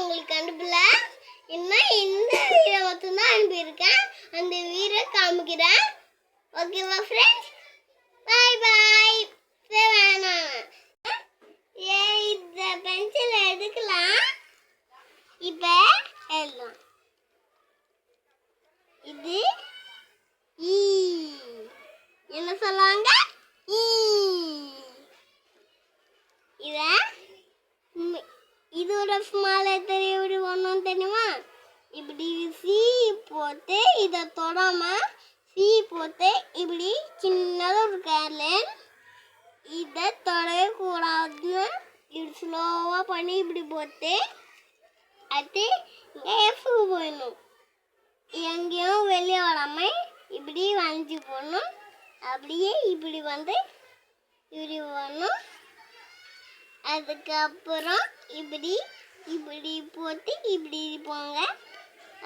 உங்களுக்கு அனுப்பல. இன்னும் இந்த வீடியோ மட்டும்தான் அனுப்பியிருக்கேன். அந்த வீடியோ காமிக்கிறேன். ஓகேவா ஃப்ரெண்ட்ஸ்? பாய் பாய். வேணாம் இந்த பென்சில் எடுக்கலாம். இப்போ எழுதலாம். இது என்ன சொல்லுவாங்க? இதோட ஸ்மால் எப்படி ஒன்றும் தெரியுமா? இப்படி சி போட்டு இதை தொடாம சி போட்டு இப்படி சின்னதாக ஒரு கேர்லேன் இதை தொடக்கூடாதுன்னு இப்படி ஸ்லோவாக பண்ணி இப்படி போட்டு அது எஃப்க்கு போயிடணும். எங்கேயும் வெளியே வராமல் இப்படி வளைஞ்சி போடணும். அப்படியே இப்படி வந்து இப்படி வரணும். அதுக்கப்புறம் இப்படி இப்படி போட்டு இப்படி போங்க.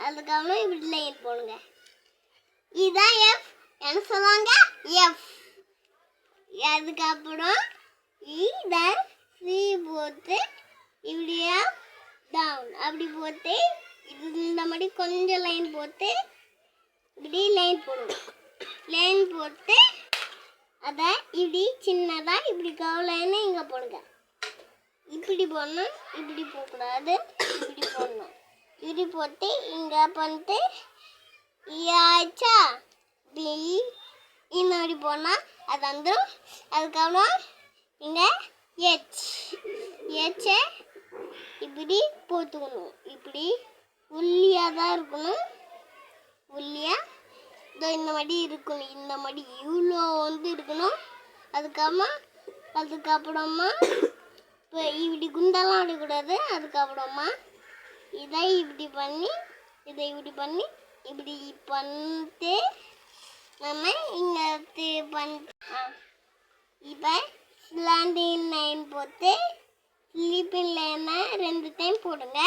அதுக்கப்புறம் இப்படி லைன் போடுங்க. இதுதான் எஃப். என்ன சொல்லுவாங்க? எஃப். அதுக்கப்புறம் இதை சி போட்டு இப்படியா டவுன் அப்படி போட்டு இது இந்த மாதிரி கொஞ்சம் லைன் போட்டு இப்படி லைன் போடணும். லைன் போட்டு அதை இப்படி சின்னதாக இப்படி கவுலைன்னு இங்கே போடுங்க. இப்படி போடணும். இப்படி போகக்கூடாது. இப்படி போடணும். இப்படி போட்டு இங்கே பண்ணிட்டு ஆச்சா இப்படி இன்னொரு போனால் அது வந்துடும். அதுக்கப்புறம் இங்கே ஏச்சை இப்படி போட்டுக்கணும். இப்படி உள்ளியாக தான் இருக்கணும். உள்ளியாக இதோ இந்த மாதிரி இருக்கணும். இந்த மாதிரி இவ்வளோ வந்து இருக்கணும். அதுக்கப்புறமா இப்போ இப்படி குண்டெல்லாம் ஆடக்கூடாது. அதுக்கப்புறமா இதை இப்படி பண்ணி இதை இப்படி பண்ணி இப்படி பண்ணிட்டு நம்ம இங்கே இப்போ ஸ்லாண்டிங் லைன் போட்டு ஸ்லீப்பிங் லைனை 2 டைம் போடுங்க.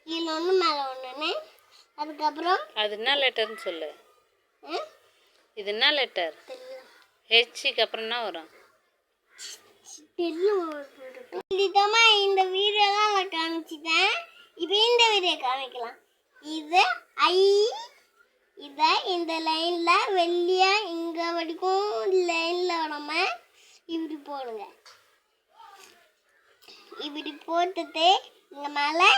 கீழே ஒன்று மேலே ஒன்றுன்னு. அதுக்கப்புறம் அது என்ன லெட்டர்னு சொல்லு. இது என்ன லெட்டர்? ஹெச்சுக்கு அப்புறம் என்ன வரும்? இதுதான் இந்த வீடியோ தான் நான் காமிச்சிட்டேன். இப்போ இந்த வீடியோ காமிக்கலாம். இது இதை இந்த லைனில் வெள்ளியாக இங்கே வரைக்கும் லைனில் விடாம இப்படி போடுங்க. இப்படி போட்டுட்டு இங்கே மேலே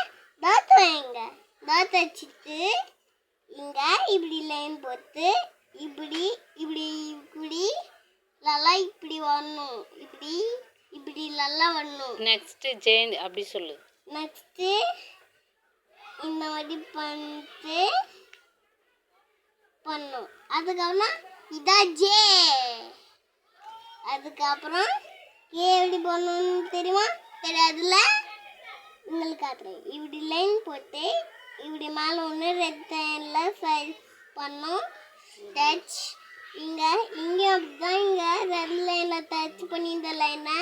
தாத்து வைங்க. தாத்து வச்சுட்டு இங்கே இப்படி லைன் போட்டு இப்படி இப்படி இப்படி நல்லா இப்படி வரணும். இப்படி இப்படி நல்லா வரணும். நெக்ஸ்ட்டு ஜெயின் அப்படி சொல்லு. நெக்ஸ்ட்டு இந்த மாதிரி பண்ணிட்டு பண்ணும். அதுக்கப்புறம் இதான் ஜே. அதுக்கப்புறம் ஏ எப்படி பண்ணணும்னு தெரியுமா? தெரியாதுல்ல? உங்களுக்கு காட்டுறேன். இப்படி லைன் போட்டு இப்படி மேலே ஒன்று ரெட் லைனில் சைஸ் பண்ணோம். டச் இங்கேயும் அப்படி தான். இங்கே ரெட் லைனில் டச் பண்ணி இந்த லைனை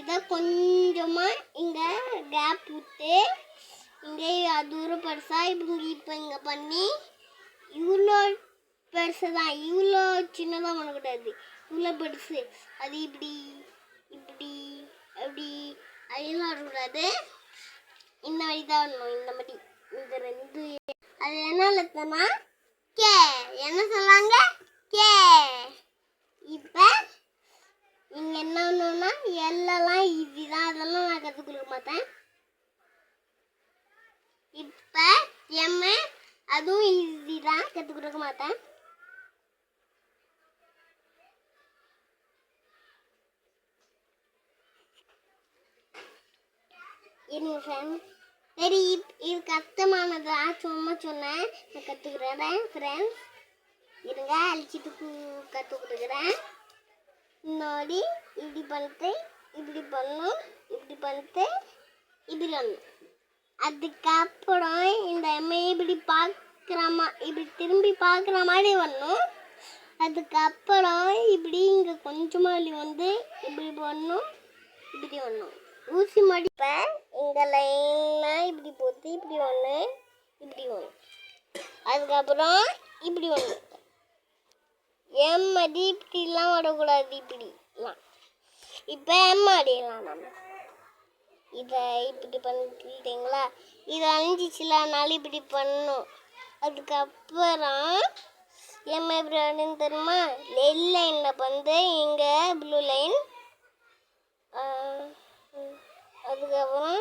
இதை கொஞ்சமாக இங்கே கேப் விட்டு இங்கே தூரம் பெருசாக இப்போ இங்கே பண்ணி இவ்வளோ பெருசு தான். இவ்வளோ சின்னதாக பண்ணக்கூடாது. இவ்வளோ பெருசு. அது இப்படி இப்படி அப்படி அதெல்லாம் வரக்கூடாது. இந்த மாதிரி தான் வரணும். இந்த மாதிரி இந்த 2 அது என்ன லெட்டர்னா கே. என்ன சொல்லாங்க? கே. இப்போ இங்கே என்ன ஒன்றுனா எல்லாம் ஈஸி தான். அதெல்லாம் நான் கற்றுக் கொடுக்க மாட்டேன். இப்போ எம்மு அதுவும் ஈஸி தான். கற்றுக் கொடுக்க மாட்டேன். இருங்க ஃப்ரெண்ட்ஸ். சரி, இது கஷ்டமானதா சும்மா சொன்னேன். நான் கற்றுக்குறேன் ஃப்ரெண்ட்ஸ். இருங்க அழிச்சிட்டு கற்றுக் கொடுக்குறேன். முன்னாடி இப்படி பண்ணிட்டு இப்படி பண்ணணும். இப்படி பண்ணிட்டு இப்படி பண்ணணும். அதுக்கப்புறம் இந்த இப்படி இப்படி திரும்பி பார்க்குற மாதிரி வரணும். அதுக்கப்புறம் இப்படி இங்கே கொஞ்சமாக வந்து இப்படி பண்ணணும். இப்படி வரணும். ஊசி மடிப்பேன். இங்கே லைனாக இப்படி போட்டு இப்படி ஒன்று இப்படி ஒன்று. அதுக்கப்புறம் இப்படி ஒன்று. எம் அடி இப்படிலாம் வரக்கூடாது. இப்படிலாம் இப்போ எம் அடியலாம். நம்ம இதை இப்படி பண்ணிட்டீங்களா? இது அழிஞ்சிச்சுல, அதனால இப்படி பண்ணணும். அதுக்கப்புறம் எம் எப்படி அப்படின்னு தெரியுமா? ரெட் லைனில் வந்து இங்கே ப்ளூ லைன். அதுக்கப்புறம்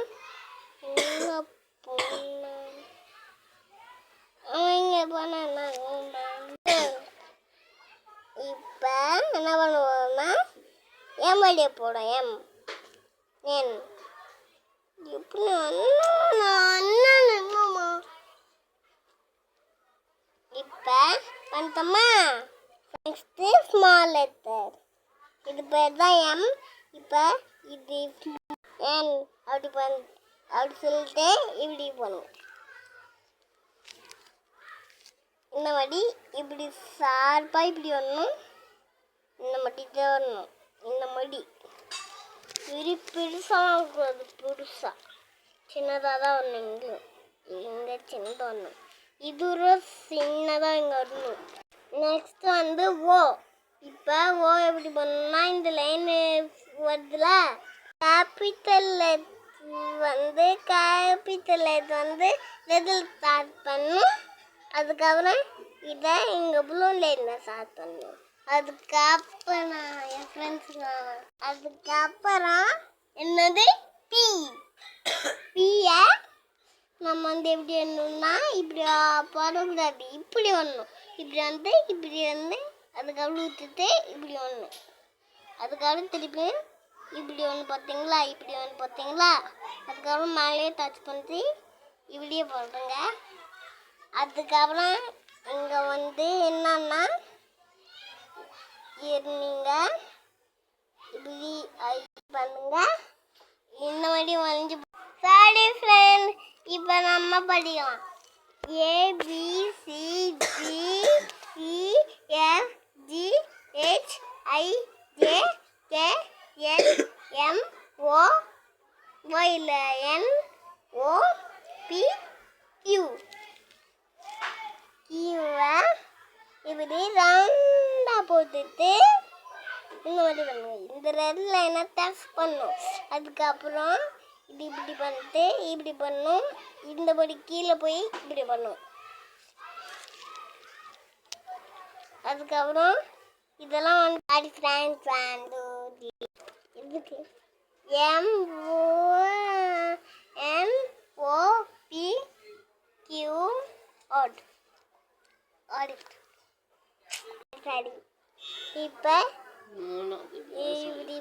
என்ன பண்ண அவங்க பண்ண இப்போ என்ன பண்ணுவோம்னா எம் வழியை போடும். எம் என் எப்படி அண்ணா இப்போ பண்ணிட்டோமா? Next small letter. இது பேர் தான் எம். இப்போ இது என் அப்படி சொல்லிட்டு இப்படி பண்ணுவோம். இந்த மாதிரி இப்படி ஷார்ப்பாக இப்படி வரணும். இந்த மாதிரி தான் வரணும். இந்த மாதிரி இப்படி பெருசாக இருக்கக்கூடாது. பெருசாக சின்னதாக தான் வரணும். இங்கே சின்னதாக வரணும். இது ஒரு சின்னதாக இங்கே வரணும். நெக்ஸ்ட் வந்து ஓ. இப்போ ஓ எப்படி பண்ணணும்னா இந்த லைன் வருதுல, கேபிட்டல் வந்து ரெட்டில் ஸ்டார்ட் பண்ணும். அதுக்கப்புறம் இதை இங்கே ப்ளூ லைனில் ஸ்டார்ட் பண்ணணும். அதுக்கப்புறம் என் அதுக்கப்புறம் என்னது பி. பியை நம்ம வந்து எப்படி வரணும்னா இப்படி போடக்கூடாது. இப்படி வரணும். இப்படி வந்து அதுக்கப்புறம் விட்டுட்டு இப்படி வரணும். அதுக்கப்புறம் திருப்பி இப்படி ஒன்று பார்த்தீங்களா? அதுக்கப்புறம் மேலேயே டச் பண்ணி இப்படியே போடுறேங்க. அதுக்கப்புறம் இங்கே வந்து என்னன்னா நீங்கள் இப்படி பண்ணுங்க. இந்த மாதிரி வளைஞ்சு. சரி ஃப்ரெண்ட், இப்போ நம்ம படிக்கலாம். ABCDEFGHIJKLMNOPQ. இப்படி ரவுண்டாக போட்டுட்டு இந்த மாதிரி பண்ணுங்க. இந்த ரெட் லைனை டச் பண்ணும். அதுக்கப்புறம் இது இப்படி பண்ணும். இந்த படி கீழே போய் இப்படி பண்ணும். அதுக்கப்புறம் இதெல்லாம் வந்து இதுக்கு MONOPQ சரி. இப்போ இப்படி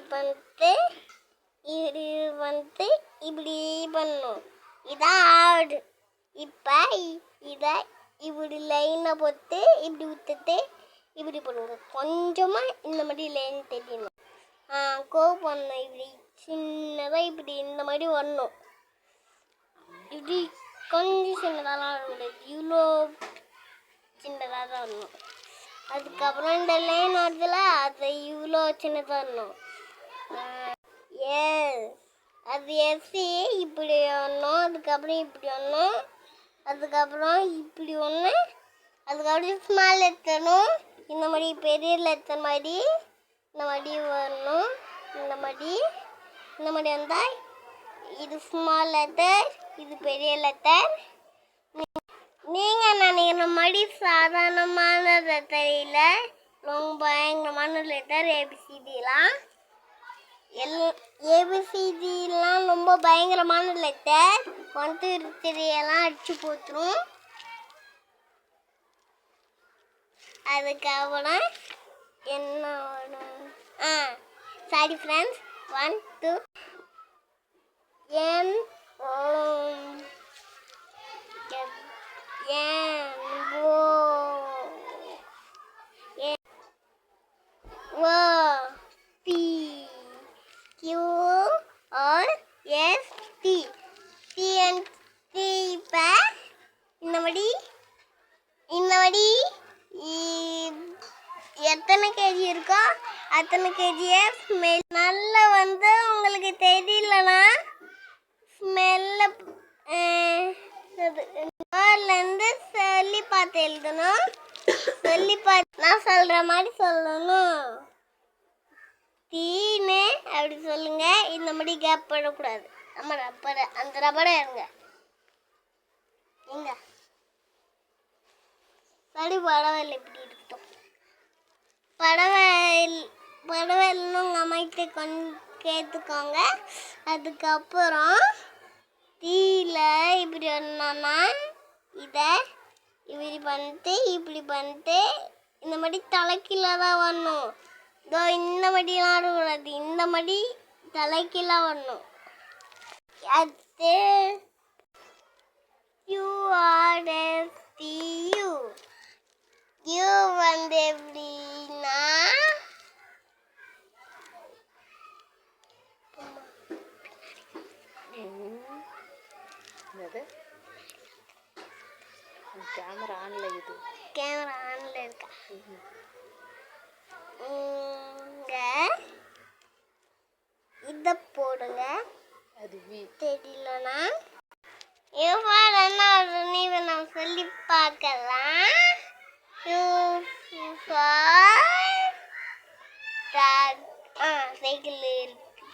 இப்படி பண்ணணும். இதான் ஆடு. இப்போ இதை இப்படி லைனை போட்டு இப்படி விட்டுட்டு இப்படி பண்ணுங்க. கொஞ்சமாக இந்த மாதிரி லைன் தெரியணும். பண்ணணும். இப்படி சின்னதாக இப்படி இந்த மாதிரி வரணும். இப்படி கொஞ்சம் சின்னதாலாம் வரக்கூடாது. இவ்வளோ சின்னதாக தான் வரணும். அதுக்கப்புறம் இந்த லைன் வருதுல, அதை இவ்வளோ சின்னதாக வரணும். அது எஸ்சி இப்படி வரணும். அதுக்கப்புறம் இப்படி வரணும். அதுக்கப்புறம் இப்படி ஒன்று. அதுக்கப்புறம் ஸ்மால் லெட்டரும் இந்த மாதிரி பெரிய லெட்டர் மாதிரி இந்த மாதிரி வரணும். இந்த மாதிரி வந்தால் இது ஸ்மால் லெட்டர், இது பெரிய லெட்டர். நீங்கள் நினைக்கிற மாதிரி சாதாரணமான லெட்டர் இல்லை, ரொம்ப பயங்கரமான லெட்டர். ஏபிசிடிலாம் ரொம்ப பயங்கரமான லெட்டர். 1 2 3 எல்லாம் அடிச்சு போட்டுரும். அதுக்கப்புறம் என்ன வரும்? Sorry friends, 1 2 N O P Q R S T. இப்போ இந்த மாதிரி எத்தனை கேஜி இருக்கோ அத்தனை கேஜியை ஸ்மெல் நல்லா வந்து உங்களுக்கு தெரியலனா ஸ்மெல்ல இருந்து சொல்லி பார்த்து எழுதணும். நான் சொல்கிற மாதிரி சொல்லணும். தீனு அப்படி சொல்லுங்க. இந்த மாதிரி கேப் பண்ணக்கூடாது. நம்ம ரப்பரை அந்த ரப்பரை இருங்க எங்க சரி படவையில் இப்படி இருக்கட்டும். படவைன்னு உங்கள் அம்மாக்கிட்ட கேட்டுக்கோங்க. அதுக்கப்புறம் தீயில இப்படி ஒன்றுனா இதை இப்படி பண்ணிட்டு இந்த மாதிரி தலைக்கீழ தான் வரணும். இதோ இந்த மாதிரிலாம் வரக்கூடாது, இந்த மாதிரி தலைக்கீழ வரணும். அது URSTU யூ வந்து எப்படின்னா கேமரா ஆன்ல இது கேமரா ஆன்ல இருக்கா இங்க இதை போடுங்க. அது வி தெரியலனா எவ்வளோன்னா நான் சொல்லி பார்க்கலாம்.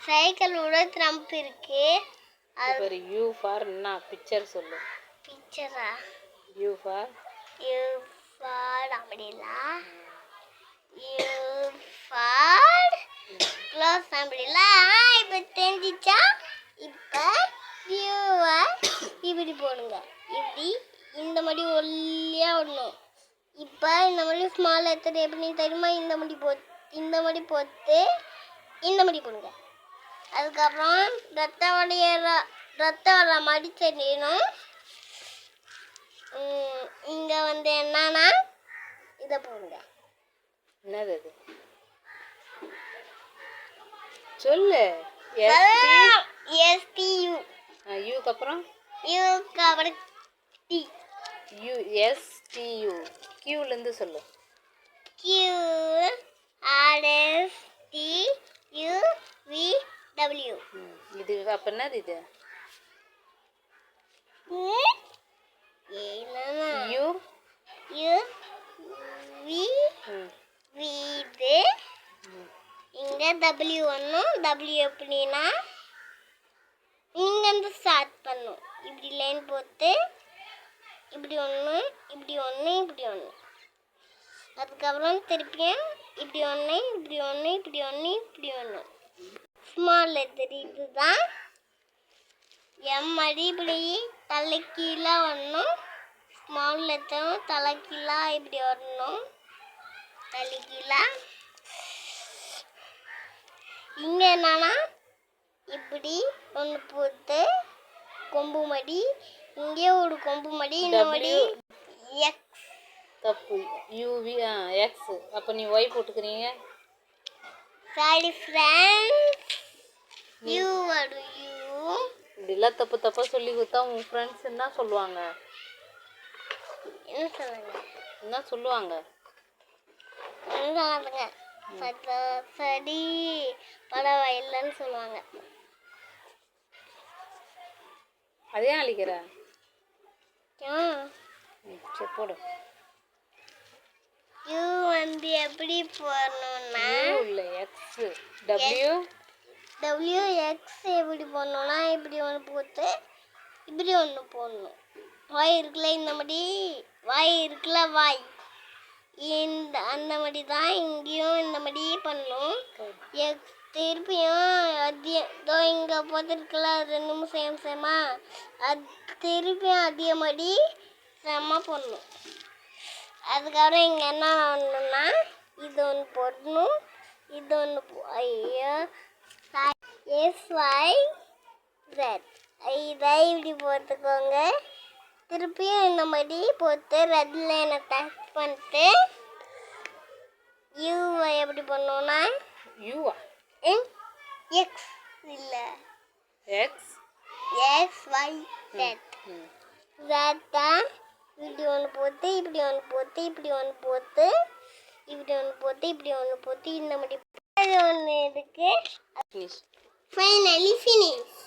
சைக்கிளோட ட்ரம்ப் இருக்கு. அது யூ ஃபார் என்ன பிக்சர் சொல்லு. பிக்சரா யூ ஃபார் அப்படிலா யூ ஃபார் க்ளோஸ் அப்படிலா. இப்போ தெரிஞ்சிச்சா? இப்போ யூவை இப்படி போடுங்க. இப்படி இந்த மாதிரி ஒல்லியாக விடணும். இப்போ இந்த மாதிரி ஸ்மால் லெட்டர் எப்படி தெரியுமா? இந்த மாதிரி போட்டு இந்த மாதிரி போடுங்க. அதுக்கப்புறம் ரத்தம் வர மாதிரி தெரியணும். இங்கே வந்து என்னன்னா இதை போடுங்க. என்னது அது சொல்லு. STU யூக்கு அப்புறம் யூக்கு அப்புறம் T USTU கியூலேருந்து சொல்லு. QRSTUVW. இது அப்போ என்னது இது? யூ இது இங்கே W ஒன்றும் W எப்படின்னா இங்கேருந்து ஸ்டார்ட் பண்ணும். இப்படி லைன் போட்டு இப்படி ஒன்று இப்படி ஒன்று இப்படி ஒன்று. அதுக்கப்புறம் திருப்பியும் இப்படி ஒன்று இப்படி ஒன்று இப்படி ஒன்று இப்படி ஒன்று. ஸ்மால் லெட்டர் இதுதான் எம் அடிப்படி தலைக்கீழே வரணும். ஸ்மால் லெட்டரும் தலைக்கீழா இப்படி வரணும். தலைக்கீழா இங்கே என்னன்னா இப்படி ஒன்று போட்டு கொம்பு மடி, இங்கே ஒரு கொம்பு மடி, இந்த மடி எக்ஸ். தப்பு. UV X. அப்போ நீ ஒய் போட்டுக்கிறீங்க. சாரி ஃப்ரெண்ட்ஸ், யூ வரும் யூ. இப்படிலாம் தப்பாக சொல்லி கொடுத்தா உன் ஃப்ரெண்ட்ஸ் என்ன சொல்லுவாங்க? என்ன சொல்லுங்க? என்ன சொல்லுவாங்க? சரி பரவாயில்லைன்னு சொல்லுவாங்க. அதே அழிக்கிற சரி போடு. யூ வந்து எப்படி போடணும்னா இல்லை எக்ஸ் டபிள்யூ எக்ஸ் எப்படி போடணும்னா இப்படி ஒன்று போட்டு இப்படி ஒன்று போடணும். வாய் இருக்குல்ல, இந்த மாதிரி வாய் இருக்குல்ல, வாய் இந்த அந்த மாதிரி தான் இங்கேயும் இந்த மாதிரி பண்ணணும். எக்ஸ் திருப்பியும் அதோ இங்கே போட்டுருக்குல்ல, ரெண்டும் சேமா அது திருப்பியும் அதே மாதிரி செம்ம போடணும். அதுக்கப்புறம் இங்கே என்ன பண்ணணும்னா இது ஒன்று போடணும், இது ஒன்று ஐயோ SYZ இதை இப்படி போட்டுக்கோங்க. திருப்பியும் இந்த மாதிரி போட்டு ரெட் லைனை டச் பண்ணிட்டு யூவை எப்படி பண்ணோன்னா யூவா எக்ஸ் இல்லை XYZ தான். இப்படி ஒன்று போட்டு இப்படி ஒன்று போட்டு இப்படி ஒன்று போட்டு இப்படி ஒன்று போட்டு இப்படி ஒன்று போட்டு இந்த மாதிரி ஒன்று இருக்கு. Finally finish.